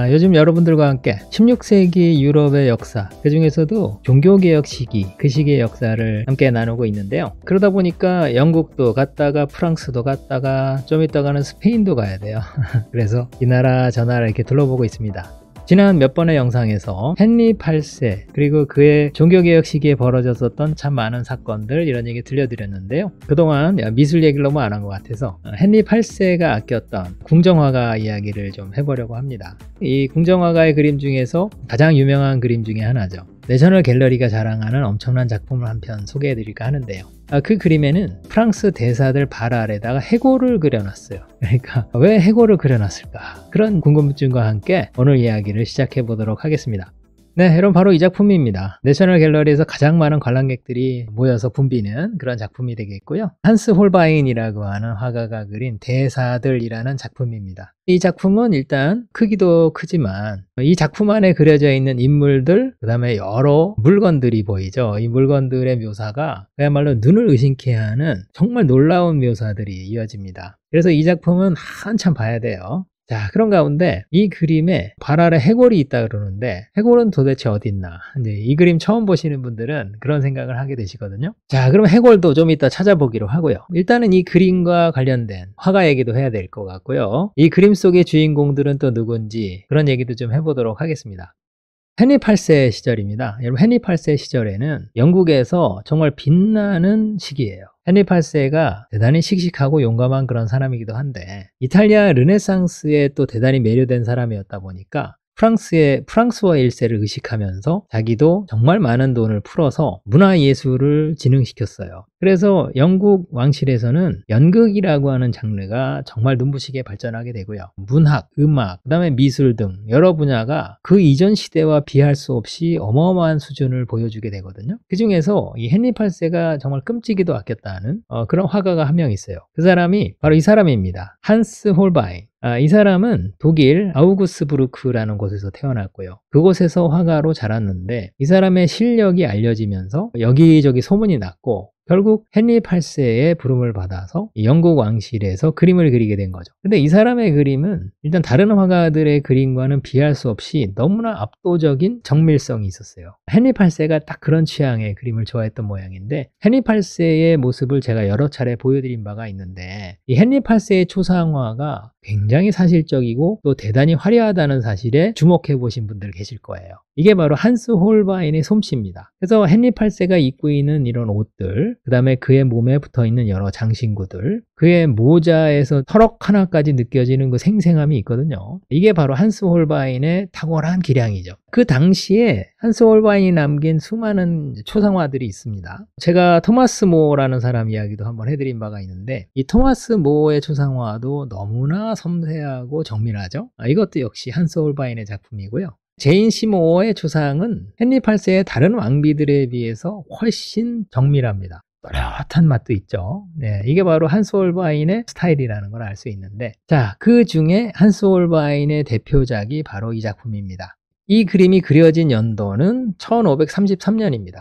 요즘 여러분들과 함께 16세기 유럽의 역사, 그 중에서도 종교개혁 시기, 그 시기의 역사를 함께 나누고 있는데요. 그러다 보니까 영국도 갔다가 프랑스도 갔다가 좀 있다가는 스페인도 가야 돼요. 그래서 이 나라 저 나라 이렇게 둘러보고 있습니다. 지난 몇 번의 영상에서 헨리 8세 그리고 그의 종교개혁 시기에 벌어졌었던 참 많은 사건들 이런 얘기 들려드렸는데요. 그동안 미술 얘기를 너무 안 한 것 같아서 헨리 8세가 아꼈던 궁정화가 이야기를 좀 해보려고 합니다. 이 궁정화가의 그림 중에서 가장 유명한 그림 중에 하나죠. 내셔널 갤러리가 자랑하는 엄청난 작품을 한 편 소개해드릴까 하는데요. 그 그림에는 프랑스 대사들 발 아래다가 해골을 그려놨어요. 그러니까 왜 해골을 그려놨을까? 그런 궁금증과 함께 오늘 이야기를 시작해 보도록 하겠습니다. 네, 여러분 바로 이 작품입니다. 내셔널 갤러리에서 가장 많은 관람객들이 모여서 붐비는 그런 작품이 되겠고요. 한스 홀바인이라고 하는 화가가 그린 대사들이라는 작품입니다. 이 작품은 일단 크기도 크지만 이 작품 안에 그려져 있는 인물들, 그 다음에 여러 물건들이 보이죠. 이 물건들의 묘사가 그야말로 눈을 의심케 하는 정말 놀라운 묘사들이 이어집니다. 그래서 이 작품은 한참 봐야 돼요. 자, 그런 가운데 이 그림에 발 아래 해골이 있다 그러는데 해골은 도대체 어디 있나? 이제 이 그림 처음 보시는 분들은 그런 생각을 하게 되시거든요. 자, 그럼 해골도 좀 이따 찾아보기로 하고요. 일단은 이 그림과 관련된 화가 얘기도 해야 될 것 같고요. 이 그림 속의 주인공들은 또 누군지 그런 얘기도 좀 해보도록 하겠습니다. 헨리 8세 시절입니다. 여러분 헨리 8세 시절에는 영국에서 정말 빛나는 시기예요. 헨리 8세가 대단히 씩씩하고 용감한 그런 사람이기도 한데 이탈리아 르네상스에 또 대단히 매료된 사람이었다 보니까 프랑스와 일세를 의식하면서 자기도 정말 많은 돈을 풀어서 문화예술을 진흥시켰어요. 그래서 영국 왕실에서는 연극이라고 하는 장르가 정말 눈부시게 발전하게 되고요. 문학, 음악, 그 다음에 미술 등 여러 분야가 그 이전 시대와 비할 수 없이 어마어마한 수준을 보여주게 되거든요. 그 중에서 이 헨리 8세가 정말 끔찍이도 아꼈다는 그런 화가가 한 명 있어요. 그 사람이 바로 이 사람입니다. 한스 홀바인. 이 사람은 독일 아우구스부르크라는 곳에서 태어났고요. 그곳에서 화가로 자랐는데 이 사람의 실력이 알려지면서 여기저기 소문이 났고 결국 헨리 8세의 부름을 받아서 영국 왕실에서 그림을 그리게 된 거죠. 근데 이 사람의 그림은 일단 다른 화가들의 그림과는 비할 수 없이 너무나 압도적인 정밀성이 있었어요. 헨리 8세가 딱 그런 취향의 그림을 좋아했던 모양인데 헨리 8세의 모습을 제가 여러 차례 보여드린 바가 있는데 이 헨리 8세의 초상화가 굉장히 사실적이고 또 대단히 화려하다는 사실에 주목해 보신 분들 계실 거예요. 이게 바로 한스 홀바인의 솜씨입니다. 그래서 헨리 8세가 입고 있는 이런 옷들, 그 다음에 그의 몸에 붙어 있는 여러 장신구들, 그의 모자에서 털럭 하나까지 느껴지는 그 생생함이 있거든요. 이게 바로 한스 홀바인의 탁월한 기량이죠. 그 당시에 한스 홀바인이 남긴 수많은 초상화들이 있습니다. 제가 토마스 모라는 사람 이야기도 한번 해드린 바가 있는데 이 토마스 모의 초상화도 너무나 섬세하고 정밀하죠. 이것도 역시 한스 홀바인의 작품이고요. 제인 시모어의 초상은 헨리 8세의 다른 왕비들에 비해서 훨씬 정밀합니다. 또렷한 맛도 있죠. 네, 이게 바로 한스 홀바인의 스타일이라는 걸 알 수 있는데 자, 그 중에 한스 홀바인의 대표작이 바로 이 작품입니다. 이 그림이 그려진 연도는 1533년입니다.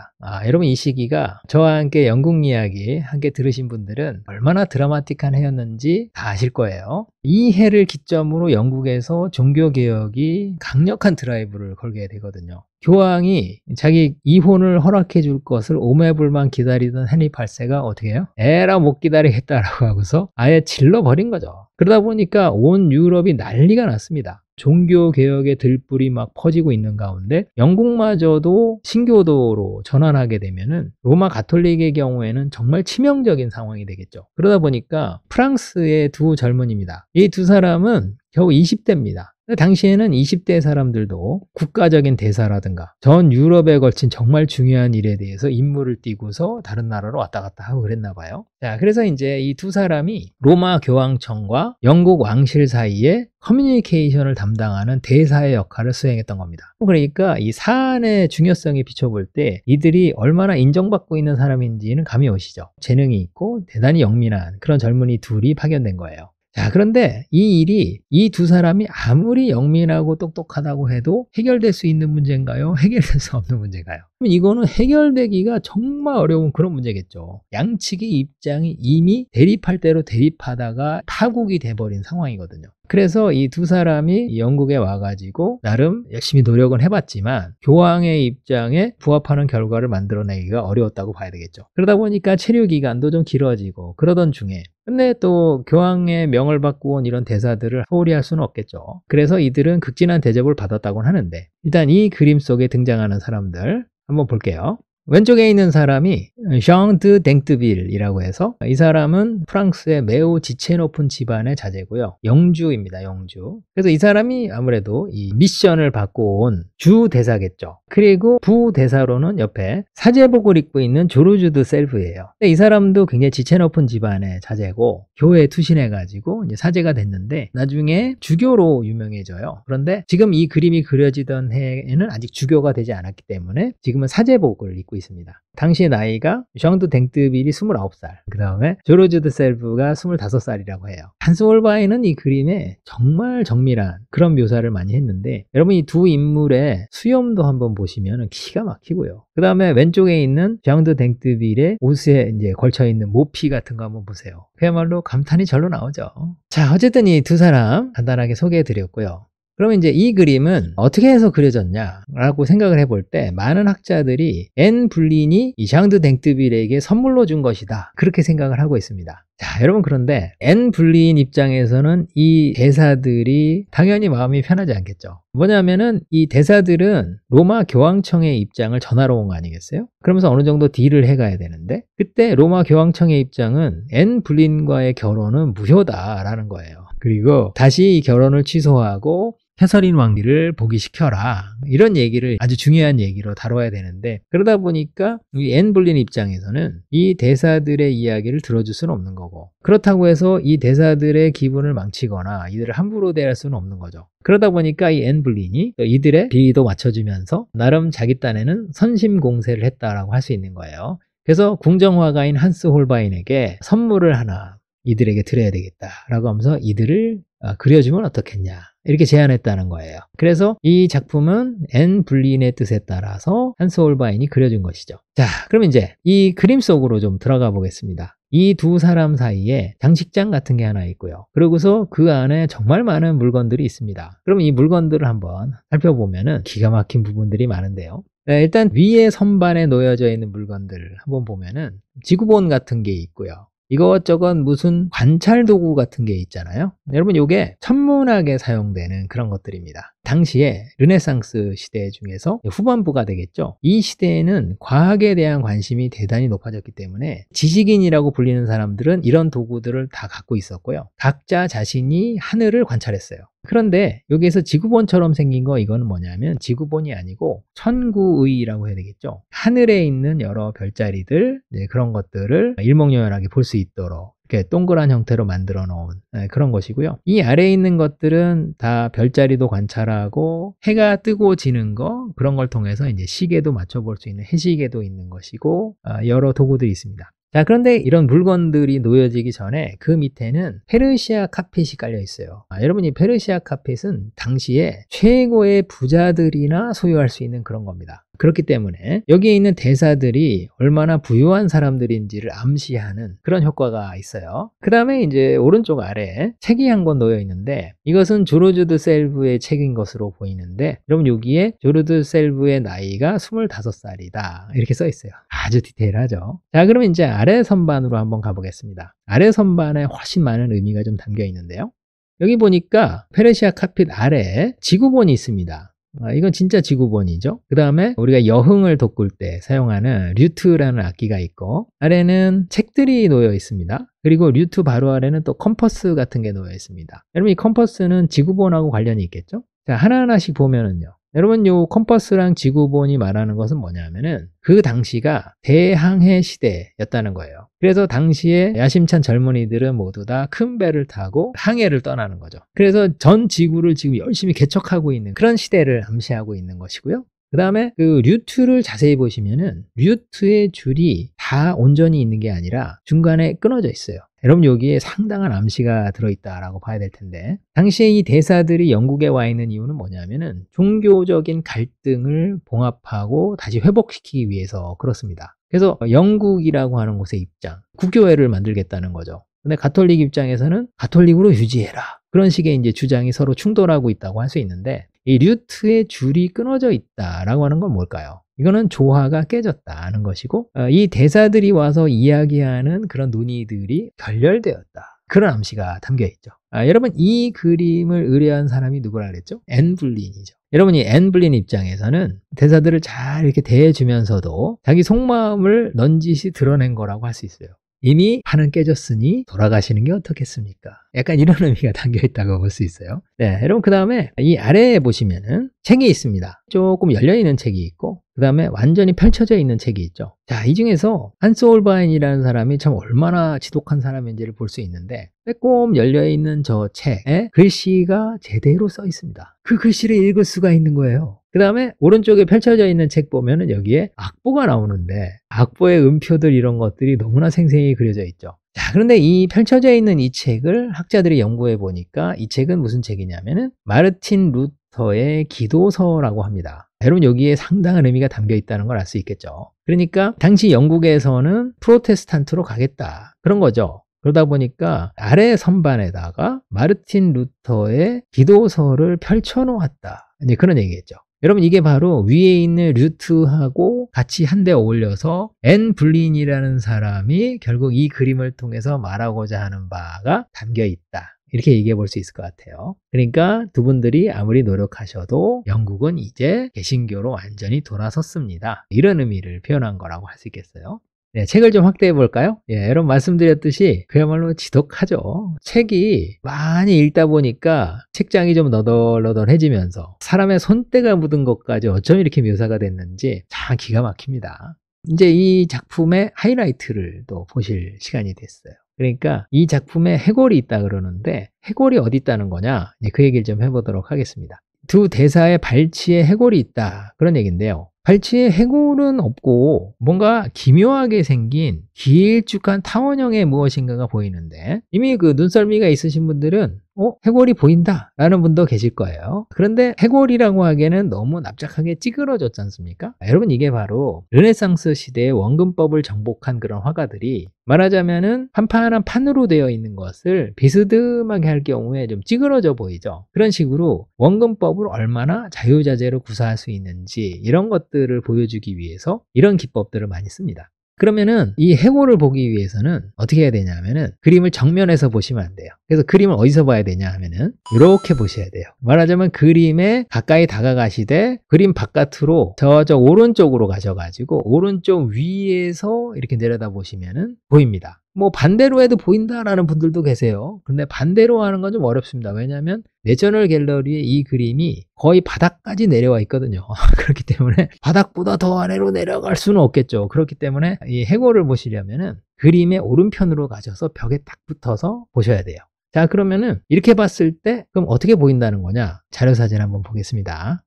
여러분 이 시기가 저와 함께 영국 이야기 함께 들으신 분들은 얼마나 드라마틱한 해였는지 다 아실 거예요. 이 해를 기점으로 영국에서 종교개혁이 강력한 드라이브를 걸게 되거든요. 교황이 자기 이혼을 허락해 줄 것을 오매불만 기다리던 헨리 8세가 어떻게 해요? 에라 못 기다리겠다라고 하고서 아예 질러버린 거죠. 그러다 보니까 온 유럽이 난리가 났습니다. 종교개혁의 들불이 막 퍼지고 있는 가운데 영국마저도 신교도로 전환하게 되면은 로마 가톨릭의 경우에는 정말 치명적인 상황이 되겠죠. 그러다 보니까 프랑스의 두 젊은이입니다. 이 두 사람은 겨우 20대입니다. 당시에는 20대 사람들도 국가적인 대사라든가 전 유럽에 걸친 정말 중요한 일에 대해서 임무를 띠고서 다른 나라로 왔다 갔다 하고 그랬나 봐요. 자, 그래서 이제 이 두 사람이 로마 교황청과 영국 왕실 사이에 커뮤니케이션을 담당하는 대사의 역할을 수행했던 겁니다. 그러니까 이 사안의 중요성에 비춰볼 때 이들이 얼마나 인정받고 있는 사람인지는 감이 오시죠. 재능이 있고 대단히 영민한 그런 젊은이 둘이 파견된 거예요. 자, 그런데 이 일이 이 두 사람이 아무리 영민하고 똑똑하다고 해도 해결될 수 있는 문제인가요? 해결될 수 없는 문제인가요? 그럼 이거는 해결되기가 정말 어려운 그런 문제겠죠. 양측의 입장이 이미 대립할 대로 대립하다가 파국이 돼버린 상황이거든요. 그래서 이 두 사람이 영국에 와가지고 나름 열심히 노력은 해봤지만 교황의 입장에 부합하는 결과를 만들어내기가 어려웠다고 봐야 되겠죠. 그러다 보니까 체류 기간도 좀 길어지고 그러던 중에 근데 또 교황의 명을 받고 온 이런 대사들을 소홀히 할 수는 없겠죠. 그래서 이들은 극진한 대접을 받았다고는 하는데 일단 이 그림 속에 등장하는 사람들 한번 볼게요. 왼쪽에 있는 사람이 샹 드 댕뜨빌이라고 해서 이 사람은 프랑스의 매우 지체 높은 집안의 자제고요. 영주입니다. 영주. 그래서 이 사람이 아무래도 이 미션을 받고 온 주 대사겠죠. 그리고 부대사로는 옆에 사제복을 입고 있는 조르주 드 셀브예요. 근데 이 사람도 굉장히 지체 높은 집안의 자제고 교회에 투신해가지고 이제 사제가 됐는데 나중에 주교로 유명해져요. 그런데 지금 이 그림이 그려지던 해에는 아직 주교가 되지 않았기 때문에 지금은 사제복을 입고 있습니다. 당시의 나이가 샹드 댕뜨빌이 29살, 그 다음에 조르주 드 셀브가 25살이라고 해요. 한스 홀바인은 이 그림에 정말 정밀한 그런 묘사를 많이 했는데 여러분 이 두 인물의 수염도 한번 보시면 기가 막히고요. 그 다음에 왼쪽에 있는 샹드 댕뜨빌의 옷에 이제 걸쳐있는 모피 같은 거 한번 보세요. 그야말로 감탄이 절로 나오죠. 자, 어쨌든 이 두 사람 간단하게 소개해 드렸고요. 그러면 이제 이 그림은 어떻게 해서 그려졌냐라고 생각을 해볼 때 많은 학자들이 앤 불린이 이 샹드 댕뜨빌에게 선물로 준 것이다 그렇게 생각을 하고 있습니다. 자, 여러분 그런데 앤 불린 입장에서는 이 대사들이 당연히 마음이 편하지 않겠죠. 뭐냐면은 이 대사들은 로마 교황청의 입장을 전하러 온 거 아니겠어요? 그러면서 어느 정도 딜을 해가야 되는데 그때 로마 교황청의 입장은 앤 불린과의 결혼은 무효다라는 거예요. 그리고 다시 이 결혼을 취소하고 캐서린 왕비를 복위시켜라 이런 얘기를 아주 중요한 얘기로 다뤄야 되는데 그러다 보니까 이 앤 불린 입장에서는 이 대사들의 이야기를 들어줄 수는 없는 거고 그렇다고 해서 이 대사들의 기분을 망치거나 이들을 함부로 대할 수는 없는 거죠. 그러다 보니까 이 앤 불린이 이들의 비위도 맞춰주면서 나름 자기 딴에는 선심공세를 했다라고 할 수 있는 거예요. 그래서 궁정화가인 한스 홀바인에게 선물을 하나 이들에게 드려야 되겠다라고 하면서 이들을 그려주면 어떻겠냐 이렇게 제안했다는 거예요. 그래서 이 작품은 앤 불린의 뜻에 따라서 한스 홀바인이 그려준 것이죠. 자, 그럼 이제 이 그림 속으로 좀 들어가 보겠습니다. 이 두 사람 사이에 장식장 같은 게 하나 있고요. 그러고서 그 안에 정말 많은 물건들이 있습니다. 그럼 이 물건들을 한번 살펴보면은 기가 막힌 부분들이 많은데요. 네, 일단 위에 선반에 놓여져 있는 물건들을 한번 보면은 지구본 같은 게 있고요. 이것저것 무슨 관찰 도구 같은 게 있잖아요. 여러분 이게 천문학에 사용되는 그런 것들입니다. 당시에 르네상스 시대 중에서 후반부가 되겠죠. 이 시대에는 과학에 대한 관심이 대단히 높아졌기 때문에 지식인이라고 불리는 사람들은 이런 도구들을 다 갖고 있었고요. 각자 자신이 하늘을 관찰했어요. 그런데 여기에서 지구본처럼 생긴 거 이거는 뭐냐면 지구본이 아니고 천구의라고 해야 되겠죠. 하늘에 있는 여러 별자리들 그런 것들을 일목요연하게 볼 수 있도록 이렇게 동그란 형태로 만들어 놓은 그런 것이고요. 이 아래에 있는 것들은 다 별자리도 관찰하고 해가 뜨고 지는 거 그런 걸 통해서 이제 시계도 맞춰볼 수 있는 해시계도 있는 것이고 여러 도구들이 있습니다. 자, 그런데 이런 물건들이 놓여지기 전에 그 밑에는 페르시아 카펫이 깔려 있어요. 여러분 이 페르시아 카펫은 당시에 최고의 부자들이나 소유할 수 있는 그런 겁니다. 그렇기 때문에 여기에 있는 대사들이 얼마나 부유한 사람들인지를 암시하는 그런 효과가 있어요. 그 다음에 이제 오른쪽 아래에 책이 한 권 놓여 있는데 이것은 조르주 드 셀브의 책인 것으로 보이는데 여러분 여기에 조르주 셀브의 나이가 25살이다 이렇게 써 있어요. 아주 디테일하죠. 자, 그러면 이제 아래 선반으로 한번 가보겠습니다. 아래 선반에 훨씬 많은 의미가 좀 담겨 있는데요. 여기 보니까 페르시아 카펫 아래에 지구본이 있습니다. 이건 진짜 지구본이죠. 그 다음에 우리가 여흥을 돋굴 때 사용하는 류트라는 악기가 있고 아래는 책들이 놓여 있습니다. 그리고 류트 바로 아래는 또 컴퍼스 같은 게 놓여 있습니다. 여러분 이 컴퍼스는 지구본하고 관련이 있겠죠? 자, 하나하나씩 보면은요. 여러분 요 컴퍼스랑 지구본이 말하는 것은 뭐냐면은 그 당시가 대항해 시대였다는 거예요. 그래서 당시에 야심찬 젊은이들은 모두 다 큰 배를 타고 항해를 떠나는 거죠. 그래서 전 지구를 지금 열심히 개척하고 있는 그런 시대를 암시하고 있는 것이고요. 그 다음에 그 류트를 자세히 보시면은 류트의 줄이 다 온전히 있는 게 아니라 중간에 끊어져 있어요. 여러분 여기에 상당한 암시가 들어있다라고 봐야 될 텐데, 당시에 이 대사들이 영국에 와 있는 이유는 뭐냐면은 종교적인 갈등을 봉합하고 다시 회복시키기 위해서 그렇습니다. 그래서 영국이라고 하는 곳의 입장, 국교회를 만들겠다는 거죠. 근데 가톨릭 입장에서는 가톨릭으로 유지해라, 그런 식의 이제 주장이 서로 충돌하고 있다고 할 수 있는데, 이 류트의 줄이 끊어져 있다라고 하는 건 뭘까요? 이거는 조화가 깨졌다는 것이고, 이 대사들이 와서 이야기하는 그런 논의들이 결렬되었다, 그런 암시가 담겨 있죠. 여러분 이 그림을 의뢰한 사람이 누구라 그랬죠? 앤 블린이죠. 여러분 이 앤 블린 입장에서는 대사들을 잘 이렇게 대해주면서도 자기 속마음을 넌지시 드러낸 거라고 할 수 있어요. 이미 판은 깨졌으니 돌아가시는 게 어떻겠습니까? 약간 이런 의미가 담겨 있다고 볼 수 있어요. 네, 여러분 그 다음에 이 아래에 보시면은 책이 있습니다. 조금 열려있는 책이 있고, 그 다음에 완전히 펼쳐져 있는 책이 있죠. 자, 이 중에서 한스 홀바인이라는 사람이 참 얼마나 지독한 사람인지를 볼 수 있는데, 빼꼼 열려있는 저 책에 글씨가 제대로 써 있습니다. 그 글씨를 읽을 수가 있는 거예요. 그 다음에 오른쪽에 펼쳐져 있는 책 보면은 여기에 악보가 나오는데, 악보의 음표들 이런 것들이 너무나 생생히 그려져 있죠. 자, 그런데 이 펼쳐져 있는 이 책을 학자들이 연구해 보니까 이 책은 무슨 책이냐면은 마르틴 루터의 기도서라고 합니다. 여러분 여기에 상당한 의미가 담겨 있다는 걸 알 수 있겠죠. 그러니까 당시 영국에서는 프로테스탄트로 가겠다, 그런 거죠. 그러다 보니까 아래 선반에다가 마르틴 루터의 기도서를 펼쳐 놓았다, 이제 그런 얘기겠죠. 여러분 이게 바로 위에 있는 류트하고 같이 한데 어울려서 앤 블린이라는 사람이 결국 이 그림을 통해서 말하고자 하는 바가 담겨 있다, 이렇게 얘기해 볼 수 있을 것 같아요. 그러니까 두 분들이 아무리 노력하셔도 영국은 이제 개신교로 완전히 돌아섰습니다, 이런 의미를 표현한 거라고 할 수 있겠어요. 네, 책을 좀 확대해 볼까요? 예, 여러분 말씀드렸듯이 그야말로 지독하죠. 책이 많이 읽다 보니까 책장이 좀 너덜너덜해지면서 사람의 손때가 묻은 것까지 어쩜 이렇게 묘사가 됐는지 참 기가 막힙니다. 이제 이 작품의 하이라이트를 또 보실 시간이 됐어요. 그러니까 이 작품에 해골이 있다 그러는데, 해골이 어디 있다는 거냐, 그 얘기를 좀 해보도록 하겠습니다. 두 대사의 발치에 해골이 있다, 그런 얘기인데요. 발치에 해골은 없고 뭔가 기묘하게 생긴 길쭉한 타원형의 무엇인가가 보이는데, 이미 그 눈썰미가 있으신 분들은 해골이 보인다 라는 분도 계실 거예요. 그런데 해골이라고 하기에는 너무 납작하게 찌그러졌지 않습니까? 여러분 이게 바로 르네상스 시대의 원근법을 정복한 그런 화가들이 말하자면은 판판한 판으로 되어 있는 것을 비스듬하게 할 경우에 좀 찌그러져 보이죠. 그런 식으로 원근법을 얼마나 자유자재로 구사할 수 있는지, 이런 것들을 보여주기 위해서 이런 기법들을 많이 씁니다. 그러면은 이 해골을 보기 위해서는 어떻게 해야 되냐면은 그림을 정면에서 보시면 안 돼요. 그래서 그림을 어디서 봐야 되냐 하면은 이렇게 보셔야 돼요. 말하자면 그림에 가까이 다가가시되 그림 바깥으로 저쪽 오른쪽으로 가셔가지고 오른쪽 위에서 이렇게 내려다 보시면은 보입니다. 뭐 반대로 해도 보인다라는 분들도 계세요. 근데 반대로 하는 건 좀 어렵습니다. 왜냐하면 내셔널 갤러리에 이 그림이 거의 바닥까지 내려와 있거든요. 그렇기 때문에 바닥보다 더 아래로 내려갈 수는 없겠죠. 그렇기 때문에 이 해골을 보시려면은 그림의 오른편으로 가셔서 벽에 딱 붙어서 보셔야 돼요. 자, 그러면은 이렇게 봤을 때 그럼 어떻게 보인다는 거냐? 자료사진 한번 보겠습니다.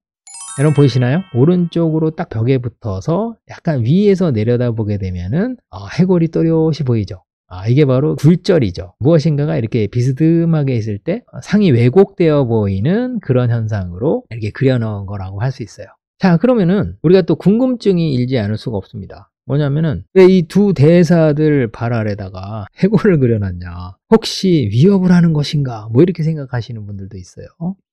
여러분 보이시나요? 오른쪽으로 딱 벽에 붙어서 약간 위에서 내려다 보게 되면은 해골이 또렷이 보이죠. 이게 바로 굴절이죠. 무엇인가가 이렇게 비스듬하게 있을 때 상이 왜곡되어 보이는 그런 현상으로 이렇게 그려놓은 거라고 할 수 있어요. 자, 그러면은 우리가 또 궁금증이 일지 않을 수가 없습니다. 뭐냐면은 왜 이 두 대사들 발 아래다가 해골을 그려놨냐? 혹시 위협을 하는 것인가? 뭐 이렇게 생각하시는 분들도 있어요.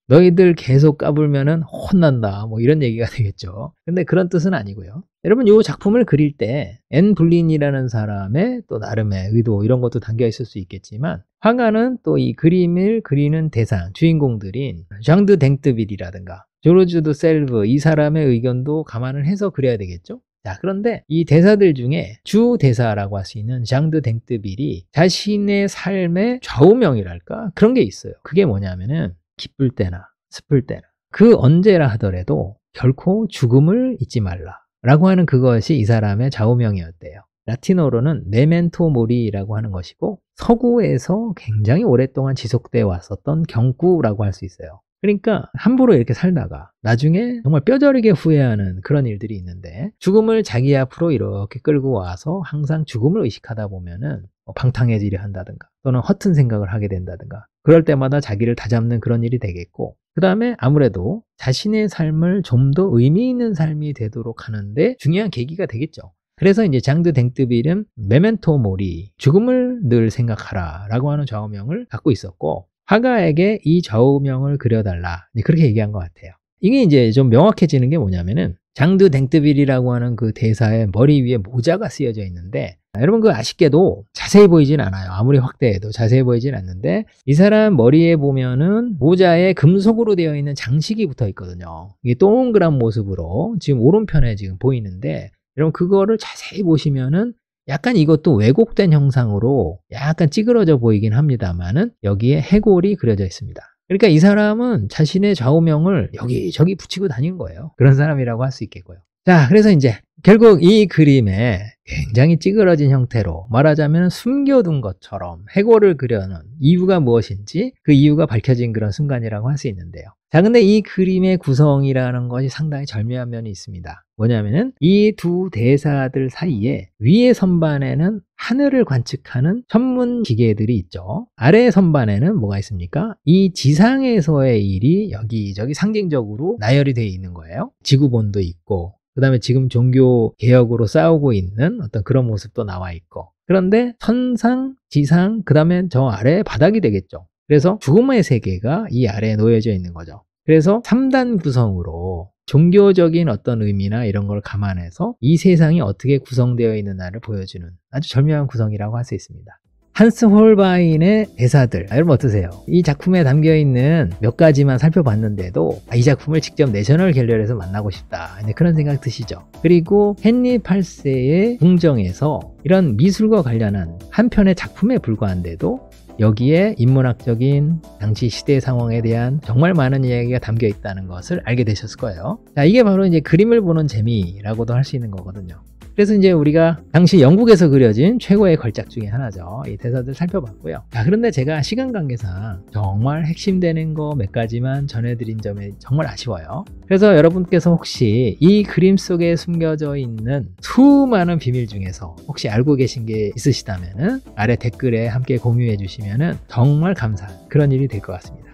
너희들 계속 까불면은 혼난다, 뭐 이런 얘기가 되겠죠. 근데 그런 뜻은 아니고요. 여러분 이 작품을 그릴 때 앤 블린이라는 사람의 또 나름의 의도, 이런 것도 담겨 있을 수 있겠지만, 화가는 또 이 그림을 그리는 대상, 주인공들인 샹드 댕뜨빌이라든가 조르주 드 셀브, 이 사람의 의견도 감안을 해서 그려야 되겠죠. 자, 그런데 이 대사들 중에 주 대사라고 할 수 있는 샹드 댕뜨빌이 자신의 삶의 좌우명이랄까, 그런 게 있어요. 그게 뭐냐면은 기쁠 때나 슬플 때나 그 언제라 하더라도 결코 죽음을 잊지 말라 라고 하는 그것이 이 사람의 좌우명이었대요. 라틴어로는 메멘토 모리라고 하는 것이고, 서구에서 굉장히 오랫동안 지속되어 왔었던 경구라고 할 수 있어요. 그러니까 함부로 이렇게 살다가 나중에 정말 뼈저리게 후회하는 그런 일들이 있는데, 죽음을 자기 앞으로 이렇게 끌고 와서 항상 죽음을 의식하다 보면은 방탕해지려 한다든가 또는 허튼 생각을 하게 된다든가, 그럴 때마다 자기를 다잡는 그런 일이 되겠고, 그 다음에 아무래도 자신의 삶을 좀 더 의미 있는 삶이 되도록 하는데 중요한 계기가 되겠죠. 그래서 이제 장드 댕뜨빌은 메멘토 모리, 죽음을 늘 생각하라 라고 하는 좌우명을 갖고 있었고, 화가에게 이 좌우명을 그려달라, 그렇게 얘기한 것 같아요. 이게 이제 좀 명확해지는 게 뭐냐면은, 장드 댕뜨빌이라고 하는 그 대사의 머리 위에 모자가 쓰여져 있는데, 여러분 그 아쉽게도 자세히 보이진 않아요. 아무리 확대해도 자세히 보이진 않는데, 이 사람 머리에 보면은 모자에 금속으로 되어 있는 장식이 붙어 있거든요. 이게 동그란 모습으로 지금 오른편에 지금 보이는데, 여러분 그거를 자세히 보시면은 약간 이것도 왜곡된 형상으로 약간 찌그러져 보이긴 합니다만은 여기에 해골이 그려져 있습니다. 그러니까 이 사람은 자신의 좌우명을 여기저기 붙이고 다닌 거예요. 그런 사람이라고 할 수 있겠고요. 자, 그래서 이제 결국 이 그림에 굉장히 찌그러진 형태로, 말하자면 숨겨둔 것처럼 해골을 그려놓은 이유가 무엇인지 그 이유가 밝혀진 그런 순간이라고 할 수 있는데요. 자, 근데 이 그림의 구성이라는 것이 상당히 절묘한 면이 있습니다. 뭐냐면은 이 두 대사들 사이에 위의 선반에는 하늘을 관측하는 전문 기계들이 있죠. 아래 선반에는 뭐가 있습니까? 이 지상에서의 일이 여기저기 상징적으로 나열이 되어 있는 거예요. 지구본도 있고, 그 다음에 지금 종교 개혁으로 싸우고 있는 어떤 그런 모습도 나와 있고, 그런데 천상, 지상, 그 다음에 저 아래 바닥이 되겠죠. 그래서 죽음의 세계가 이 아래에 놓여져 있는 거죠. 그래서 3단 구성으로 종교적인 어떤 의미나 이런 걸 감안해서 이 세상이 어떻게 구성되어 있느냐를 보여주는 아주 절묘한 구성이라고 할 수 있습니다. 한스 홀바인의 대사들, 여러분 어떠세요? 이 작품에 담겨있는 몇 가지만 살펴봤는데도 이 작품을 직접 내셔널 갤러리에서 만나고 싶다, 그런 생각 드시죠? 그리고 헨리 8세의 궁정에서 이런 미술과 관련한 한 편의 작품에 불과한데도 여기에 인문학적인 당시 시대 상황에 대한 정말 많은 이야기가 담겨 있다는 것을 알게 되셨을 거예요. 자, 이게 바로 이제 그림을 보는 재미라고도 할 수 있는 거거든요. 그래서 이제 우리가 당시 영국에서 그려진 최고의 걸작 중에 하나죠. 이 대사들 살펴봤고요. 자, 그런데 제가 시간 관계상 정말 핵심되는 거 몇 가지만 전해드린 점이 정말 아쉬워요. 그래서 여러분께서 혹시 이 그림 속에 숨겨져 있는 수많은 비밀 중에서 혹시 알고 계신 게 있으시다면은 아래 댓글에 함께 공유해 주시면은 정말 감사한 그런 일이 될 것 같습니다.